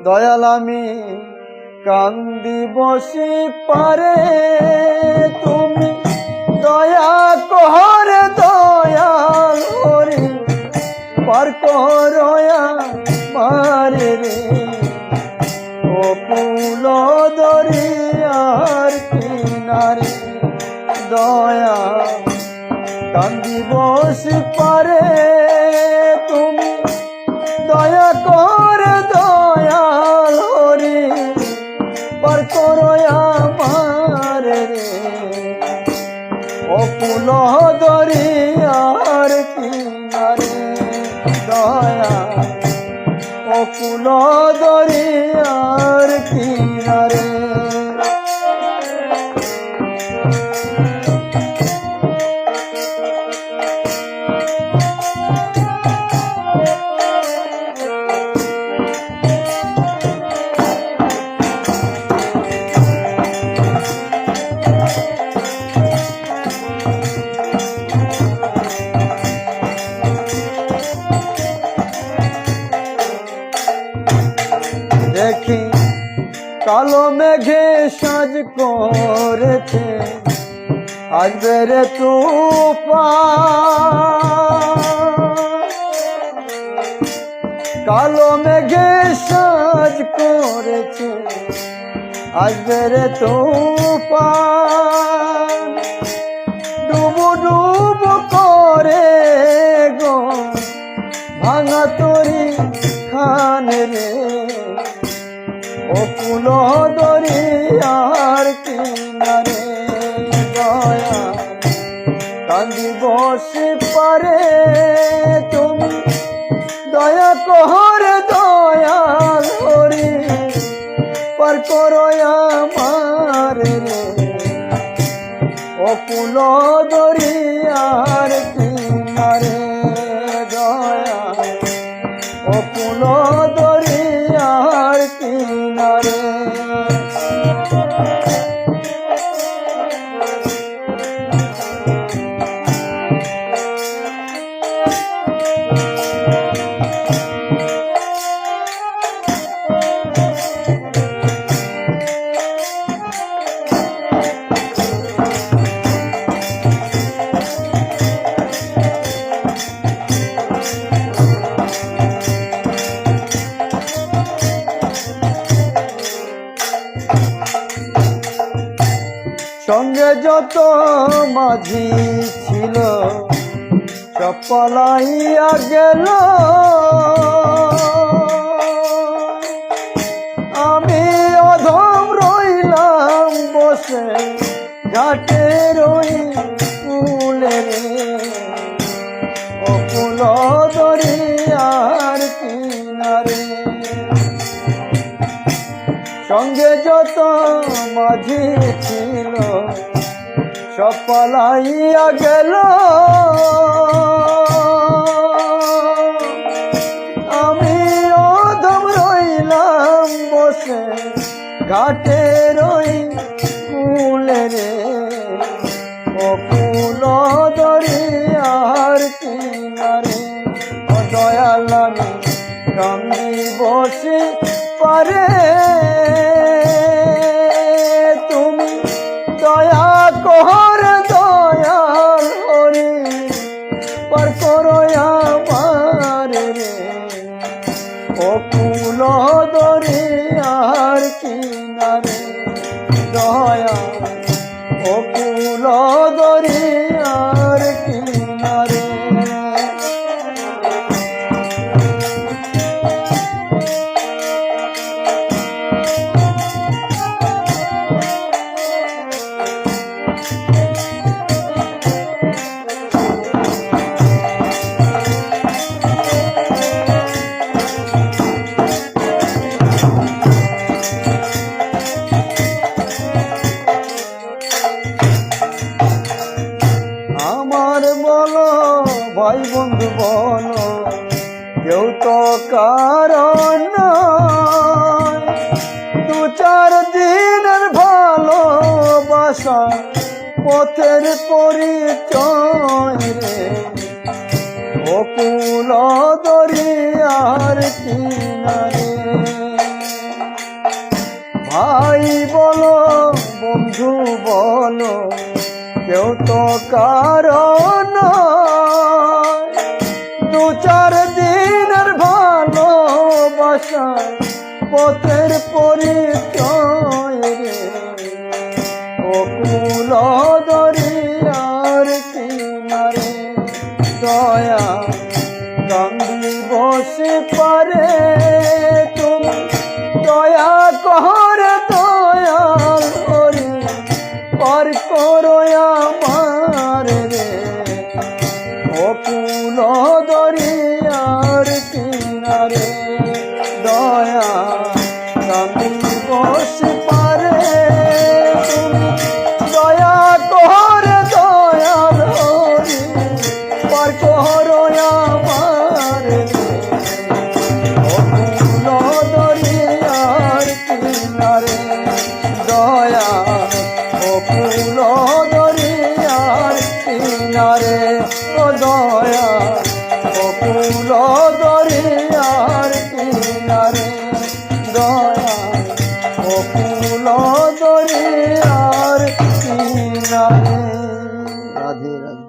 দয়াল আমি কান্দি বসি পারে তুমি দয়া করে দয়াল হরি পার করয়া মারে রে ও কুল দরিয়ার কিনারে দয়া কান্দি বসি পারে তুমি দয়া করে দয়াল হরি পার করয়া মারে রে ও কুল দরিয়ার কিনারে দয়া ও কুল দরিয়ার কিনারে দেখি কালো মেঘে সাজ করেছে আসবে রে তুফান কালো মেঘে সাজ করেছে আসবে রে তুফান ডুবু ডুবু করে গো ভাঙা তরি খান রে ও কুল দরিয়ার কিনারে দয়া কান্দি বসে পারে তুমি দয়া করে দয়াল হরি পার করয়া মারে রে ও কুল দরিয়ার কিনারে দয়া ও কুল দরিয়ার কিনারে সঙ্গে যত মাঝি ছিল সব পলাইয়া গেল আমি অধম রইলাম বসে ঘাটে রই কুলে রে ও কুল দরিয়ার কিনারে সঙ্গে যত মাঝি ছিল সব পালাইয়া গেল আমি অধম রইলাম বসে ঘাটে রই কুলে রে ও কুল দরিয়ার কিনারে ও দয়াল আমি কান্দি বসে পারে তুমি দয়া করে দয়াল হরি পার করয়া মারে রে ও কুল দরিয়ার কিনারে দয়া ও কুল দরিয়ার কিনারে ভাই বন্ধু বলো কেউ তো কারণ দু চার দিনের ভালোবাসা পথের পরিচয় রে ও কুল দরিয়ার কিনারে কারণ দু চার দিনের ভালোবাসা পথের পরিচয় রে অকুল দরিয়ার কিনারে দয়া কান্দি বসে পারে তুমি দয়া করে দয়াল করে পার করো আমার রে অকুল দরিয়ার কিনারে দয়া কান্দি বসে পারে তুমি দয়া করে দয়াল করে পার করো আমার রে অকুল দরিয়ার কিনারে দয়া অকুল দরিয়ার কিনারে ও দয়া অকুল দরিয়ার কিনারে দয়া অকুল দরিয়ার কিনারে। রাধে রাধে।